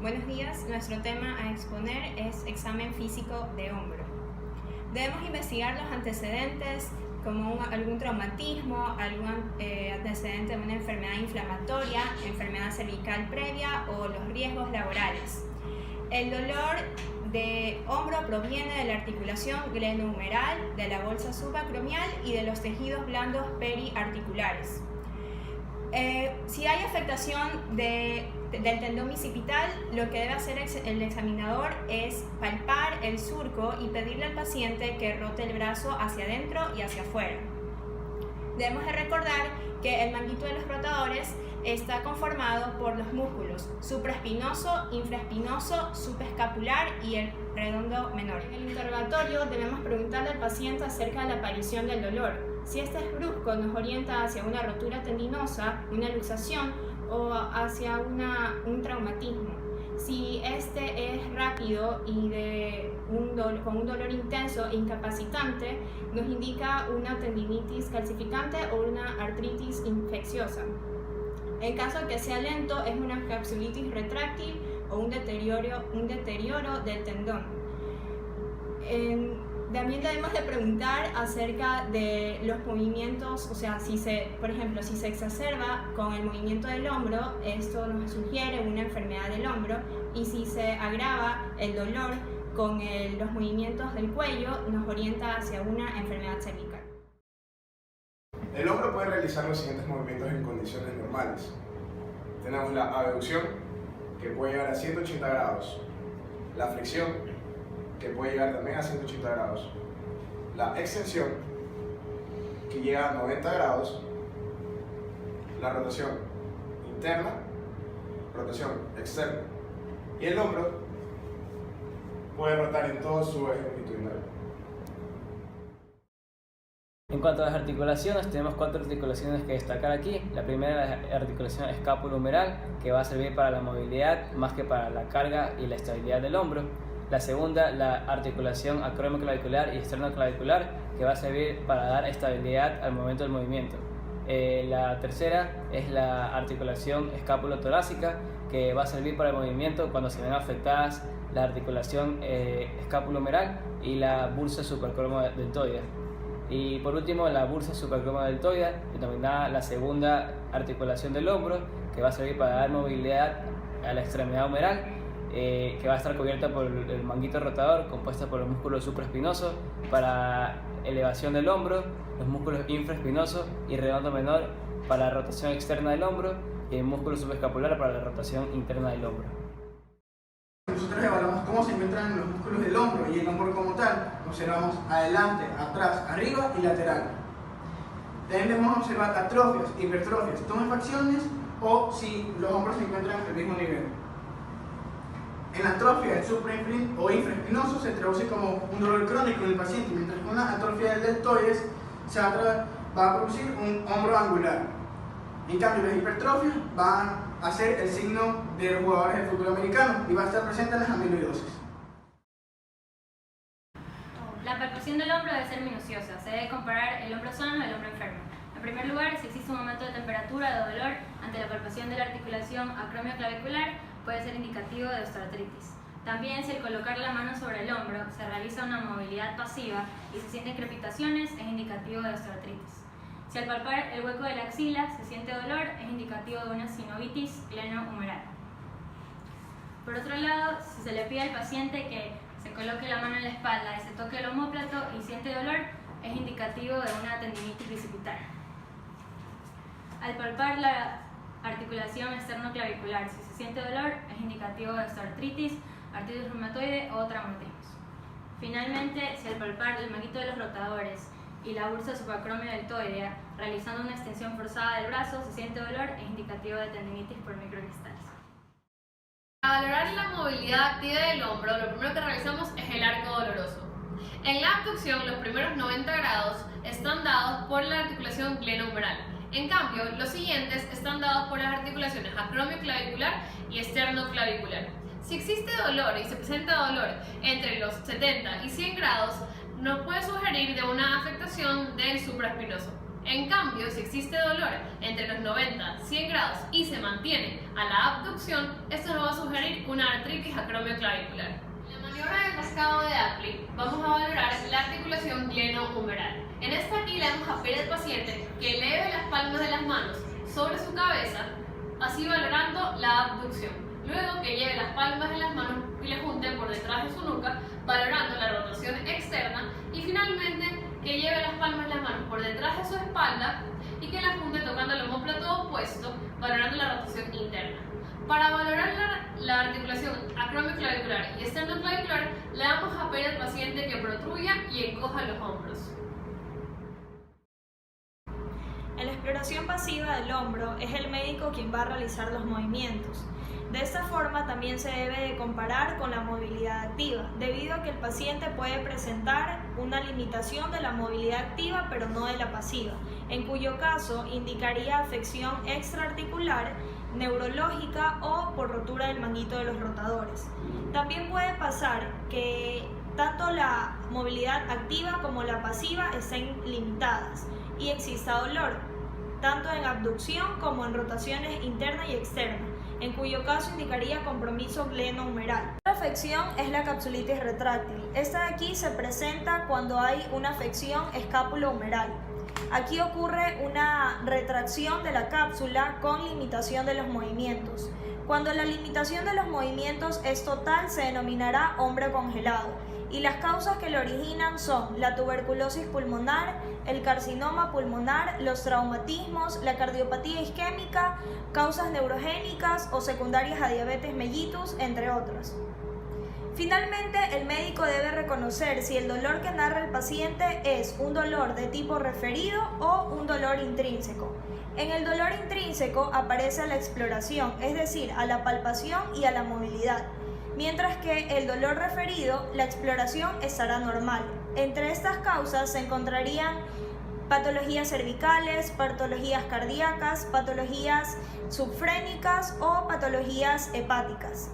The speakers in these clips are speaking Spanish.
Buenos días, nuestro tema a exponer es examen físico de hombro. Debemos investigar los antecedentes como algún traumatismo, algún antecedente de una enfermedad inflamatoria, enfermedad cervical previa o los riesgos laborales. El dolor de hombro proviene de la articulación glenohumeral, de la bolsa subacromial y de los tejidos blandos periarticulares. Si hay afectación del tendón bicipital, lo que debe hacer el examinador es palpar el surco y pedirle al paciente que rote el brazo hacia adentro y hacia afuera. Debemos de recordar que el manguito de los rotadores está conformado por los músculos supraespinoso, infraespinoso, subescapular y el redondo menor. En el interrogatorio debemos preguntarle al paciente acerca de la aparición del dolor. Si este es brusco, nos orienta hacia una rotura tendinosa, una luxación o hacia un traumatismo. Si este es rápido y con un dolor intenso e incapacitante, nos indica una tendinitis calcificante o una artritis infecciosa. En caso de que sea lento, es una capsulitis retráctil o un deterioro del tendón. También debemos de preguntar acerca de los movimientos, o sea, por ejemplo, si se exacerba con el movimiento del hombro, esto nos sugiere una enfermedad del hombro, y si se agrava el dolor con los movimientos del cuello, nos orienta hacia una enfermedad cervical. El hombro puede realizar los siguientes movimientos en condiciones normales. Tenemos la abducción, que puede llegar a 180 grados, la flexión, que puede llegar también a 180 grados, la extensión, que llega a 90 grados, la rotación interna, rotación externa, y el hombro puede rotar en todo su eje longitudinal. En cuanto a las articulaciones, tenemos 4 articulaciones que destacar aquí. La primera es la articulación escapulohumeral, que va a servir para la movilidad más que para la carga y la estabilidad del hombro. La segunda, la articulación acromioclavicular y esternoclavicular, que va a servir para dar estabilidad al momento del movimiento. La tercera es la articulación escapulotorácica, que va a servir para el movimiento cuando se ven afectadas la articulación escapulohumeral y la bursa supracromodeltoidea. Y por último, la bursa supracromodeltoidea, denominada la segunda articulación del hombro, que va a servir para dar movilidad a la extremidad humeral, que va a estar cubierta por el manguito rotador, compuesta por los músculos supraespinosos para elevación del hombro, los músculos infraespinosos y redondo menor para la rotación externa del hombro y el músculo subescapular para la rotación interna del hombro. Nosotros evaluamos cómo se encuentran los músculos del hombro y el hombro como tal. Observamos adelante, atrás, arriba y lateral. También debemos observar atrofias, hipertrofias, tumefacciones o si los hombros se encuentran al mismo nivel. En la atrofia del o infraespinoso se traduce como un dolor crónico en el paciente, mientras que una atrofia del deltoides va a producir un hombro angular. En cambio, las hipertrofias van a ser el signo de los jugadores de fútbol americano y va a estar presente en las amiloidosis. La palpación del hombro debe ser minuciosa. Se debe comparar el hombro sano al hombro enfermo. En primer lugar, si existe un aumento de temperatura o de dolor ante la palpación de la articulación acromioclavicular, puede ser indicativo de osteoartritis. También, si al colocar la mano sobre el hombro se realiza una movilidad pasiva y se sienten crepitaciones, es indicativo de osteoartritis. Si al palpar el hueco de la axila se siente dolor, es indicativo de una sinovitis glenohumeral. Por otro lado, si se le pide al paciente que se coloque la mano en la espalda y se toque el omóplato y siente dolor, es indicativo de una tendinitis bicipital. Al palpar la articulación esternoclavicular, si se siente dolor, es indicativo de osteoartritis, artritis reumatoide o traumatismos. Finalmente, si al palpar el manguito de los rotadores y la bursa supracromodeltoidea, realizando una extensión forzada del brazo, se siente dolor, es indicativo de tendinitis por microcristales. Para valorar la movilidad activa del hombro, lo primero que realizamos es el arco doloroso. En la abducción, los primeros 90 grados están dados por la articulación glenohumeral. En cambio, los siguientes están dados por las articulaciones acromioclavicular y esternoclavicular. Si existe dolor y se presenta dolor entre los 70 y 100 grados, nos puede sugerir de una afectación del supraespinoso. En cambio, si existe dolor entre los 90 y 100 grados y se mantiene a la abducción, esto nos va a sugerir una artritis acromioclavicular. En la maniobra del cascado de Apley vamos a valorar la articulación glenohumeral. En esta aquí le vamos a pedir al paciente que eleve las palmas de las manos sobre su cabeza, así valorando la abducción. Luego que lleve las palmas de las manos y las junte por detrás de su nuca, valorando la rotación externa, y finalmente que lleve las palmas de las manos por detrás de su espalda y que las junte tocando el omóplato opuesto, valorando la rotación interna. Para valorar la articulación acromioclavicular y esternoclavicular, le vamos a pedir al paciente que protruya y encoja los hombros. En la exploración pasiva del hombro es el médico quien va a realizar los movimientos. De esta forma también se debe de comparar con la movilidad activa, debido a que el paciente puede presentar una limitación de la movilidad activa pero no de la pasiva, en cuyo caso indicaría afección extraarticular, neurológica o por rotura del manguito de los rotadores. También puede pasar que tanto la movilidad activa como la pasiva estén limitadas y exista dolor, tanto en abducción como en rotaciones interna y externa, en cuyo caso indicaría compromiso glenohumeral. La afección es la capsulitis retráctil. Esta de aquí se presenta cuando hay una afección escápulo-humeral. Aquí ocurre una retracción de la cápsula con limitación de los movimientos. Cuando la limitación de los movimientos es total, se denominará hombro congelado. Y las causas que lo originan son la tuberculosis pulmonar, el carcinoma pulmonar, los traumatismos, la cardiopatía isquémica, causas neurogénicas o secundarias a diabetes mellitus, entre otras. Finalmente, el médico debe reconocer si el dolor que narra el paciente es un dolor de tipo referido o un dolor intrínseco. En el dolor intrínseco aparece a la exploración, es decir, a la palpación y a la movilidad. Mientras que el dolor referido, la exploración estará normal. Entre estas causas se encontrarían patologías cervicales, patologías cardíacas, patologías subfrénicas o patologías hepáticas.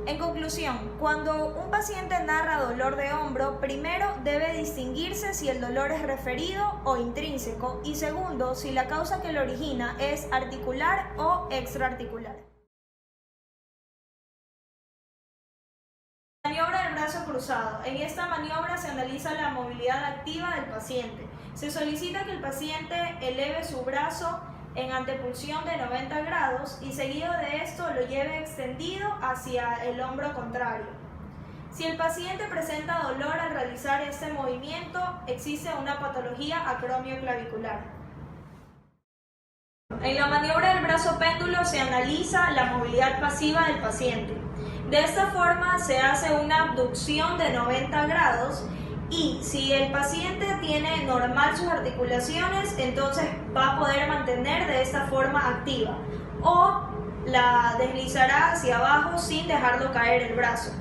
En conclusión, cuando un paciente narra dolor de hombro, primero debe distinguirse si el dolor es referido o intrínseco y segundo, si la causa que lo origina es articular o extraarticular. Maniobra del brazo cruzado. En esta maniobra se analiza la movilidad activa del paciente. Se solicita que el paciente eleve su brazo en antepulsión de 90 grados y seguido de esto lo lleve extendido hacia el hombro contrario. Si el paciente presenta dolor al realizar este movimiento, existe una patología acromioclavicular. En la maniobra del brazo péndulo se analiza la movilidad pasiva del paciente. De esta forma se hace una abducción de 90 grados y si el paciente tiene normal sus articulaciones, entonces va a poder mantener de esta forma activa o la deslizará hacia abajo sin dejarlo caer el brazo.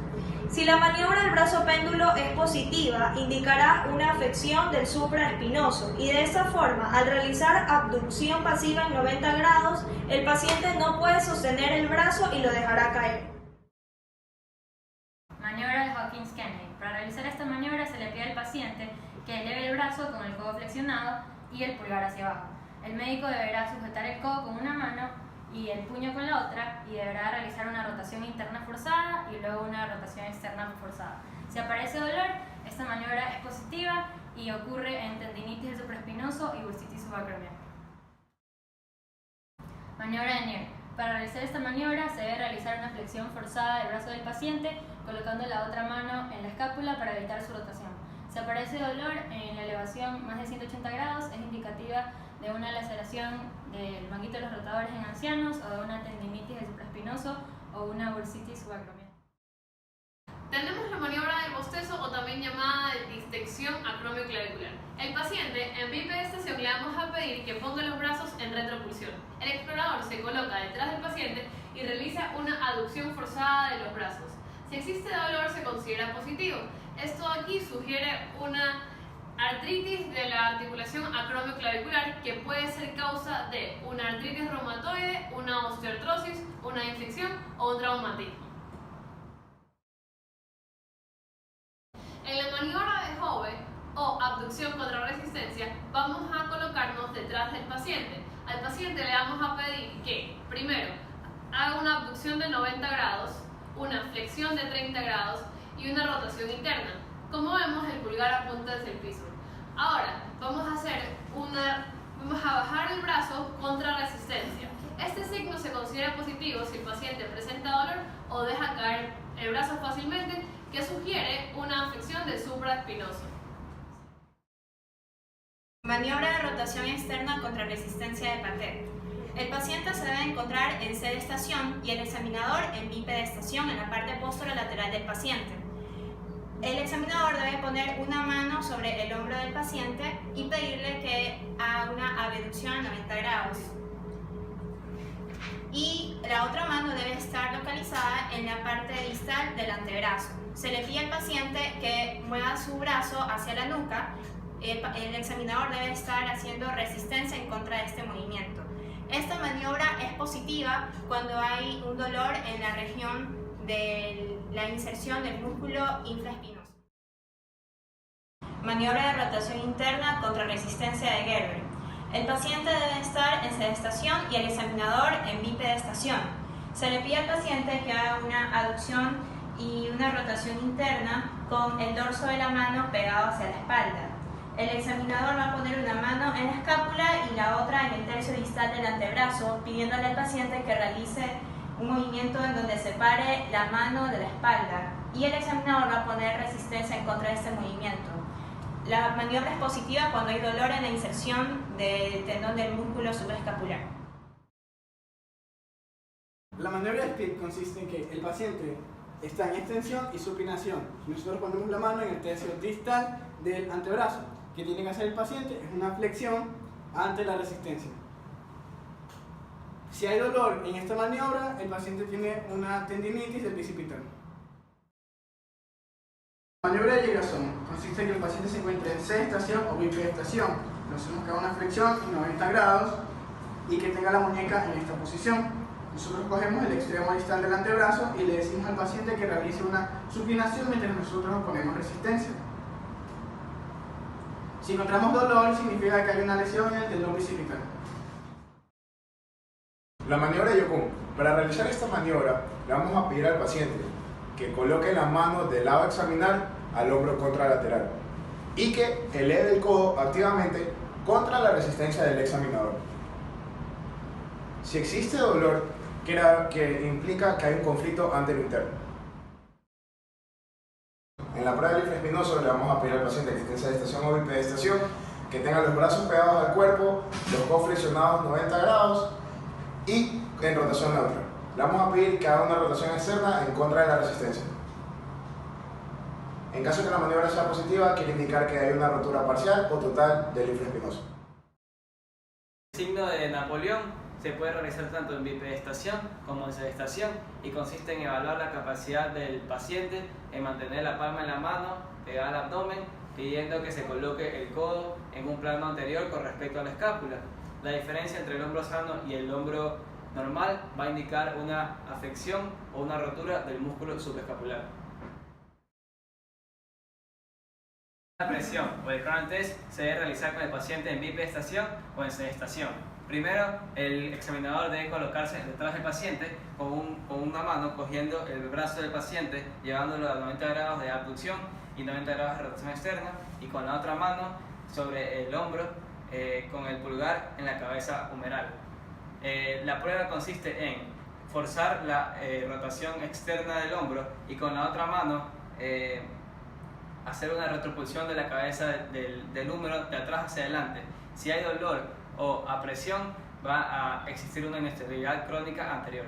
Si la maniobra del brazo péndulo es positiva, indicará una afección del supraespinoso y de esta forma, al realizar abducción pasiva en 90 grados, el paciente no puede sostener el brazo y lo dejará caer. Maniobra de Hawkins-Kennedy. Para realizar esta maniobra se le pide al paciente que eleve el brazo con el codo flexionado y el pulgar hacia abajo. El médico deberá sujetar el codo con una mano y el puño con la otra y deberá realizar una rotación interna forzada y luego una rotación externa forzada. Si aparece dolor, esta maniobra es positiva y ocurre en tendinitis del supraespinoso y bursitis subacromial. Maniobra de Neer. Para realizar esta maniobra se debe realizar una flexión forzada del brazo del paciente colocando la otra mano en la escápula para evitar su rotación. Si aparece dolor en la elevación más de 180 grados es indicativa de una laceración del manguito de los rotadores en ancianos o de una tendinitis del supraespinoso o una bursitis subacromial. Tenemos la maniobra del bostezo o también llamada de distensión acromioclavicular. El paciente en bipedestación le vamos a pedir que ponga los brazos en retropulsión. El explorador se coloca detrás del paciente y realiza una aducción forzada de los brazos. Si existe dolor se considera positivo. Esto aquí sugiere una artritis de la articulación acromioclavicular que puede ser causa de una artritis reumatoide, una osteoartrosis, una infección o un traumatismo. En la maniobra de Hove o abducción contra resistencia vamos a colocar colocarnos detrás del paciente. Al paciente le vamos a pedir que, primero, haga una abducción de 90 grados, una flexión de 30 grados y una rotación interna. Como vemos, el pulgar apunta hacia el piso. Ahora, vamos a bajar el brazo contra resistencia. Este signo se considera positivo si el paciente presenta dolor o deja caer el brazo fácilmente, que sugiere una afección del supraespinoso. Maniobra de rotación externa contra resistencia de Patet. El paciente se debe encontrar en sedestación y el examinador en bipedestación en la parte posterolateral del paciente. El examinador debe poner una mano sobre el hombro del paciente y pedirle que haga una abducción a 90 grados. Y la otra mano debe estar localizada en la parte distal del antebrazo. Se le pide al paciente que mueva su brazo hacia la nuca. El examinador debe estar haciendo resistencia en contra de este movimiento. Esta maniobra es positiva cuando hay un dolor en la región de la inserción del músculo infraespinoso. Maniobra de rotación interna contra resistencia de Gerber. El paciente debe estar en sedestación y el examinador en bipedestación. Se le pide al paciente que haga una aducción y una rotación interna con el dorso de la mano pegado hacia la espalda. El examinador va a poner una mano en la escápula y la otra en el tercio distal del antebrazo, pidiéndole al paciente que realice un movimiento en donde separe la mano de la espalda, y el examinador va a poner resistencia en contra de este movimiento. La maniobra es positiva cuando hay dolor en la inserción del tendón del músculo subescapular. La maniobra de Split consiste en que el paciente está en extensión y supinación. Nosotros ponemos la mano en el tercio distal del antebrazo. ¿Qué tiene que hacer el paciente? Es una flexión ante la resistencia. Si hay dolor en esta maniobra, el paciente tiene una tendinitis del bicipital. La maniobra de Girasón consiste en que el paciente se encuentre en sedestación o bipedestación. Nos hacemos que haga una flexión en 90 grados y que tenga la muñeca en esta posición. Nosotros cogemos el extremo distal del antebrazo y le decimos al paciente que realice una supinación mientras nosotros ponemos resistencia. Si encontramos dolor, significa que hay una lesión en el tendón bicipital. La maniobra de Yokun. Para realizar esta maniobra, le vamos a pedir al paciente que coloque la mano del lado a examinar al hombro contralateral y que eleve el codo activamente contra la resistencia del examinador. Si existe dolor, que implica que hay un conflicto antero-interno. En la prueba del infraespinoso le vamos a pedir al paciente que esté en sedestación o bipedestación, que tenga los brazos pegados al cuerpo, los codos flexionados 90 grados y en rotación neutra. Le vamos a pedir que haga una rotación externa en contra de la resistencia. En caso de que la maniobra sea positiva, quiere indicar que hay una rotura parcial o total del infraespinoso. El signo de Napoleón se puede realizar tanto en bipedestación como en sedestación y consiste en evaluar la capacidad del paciente en mantener la palma de la mano pegada al abdomen, pidiendo que se coloque el codo en un plano anterior con respecto a la escápula. La diferencia entre el hombro sano y el hombro normal va a indicar una afección o una rotura del músculo subescapular. La presión o el Cronin test se debe realizar con el paciente en bipedestación o en sedestación. Primero, el examinador debe colocarse detrás del paciente con una mano cogiendo el brazo del paciente, llevándolo a 90 grados de abducción y 90 grados de rotación externa, y con la otra mano sobre el hombro con el pulgar en la cabeza humeral. La prueba consiste en forzar la rotación externa del hombro y con la otra mano hacer una retropulsión de la cabeza del húmero de atrás hacia adelante. Si hay dolor o apresión, va a existir una inestabilidad crónica anterior.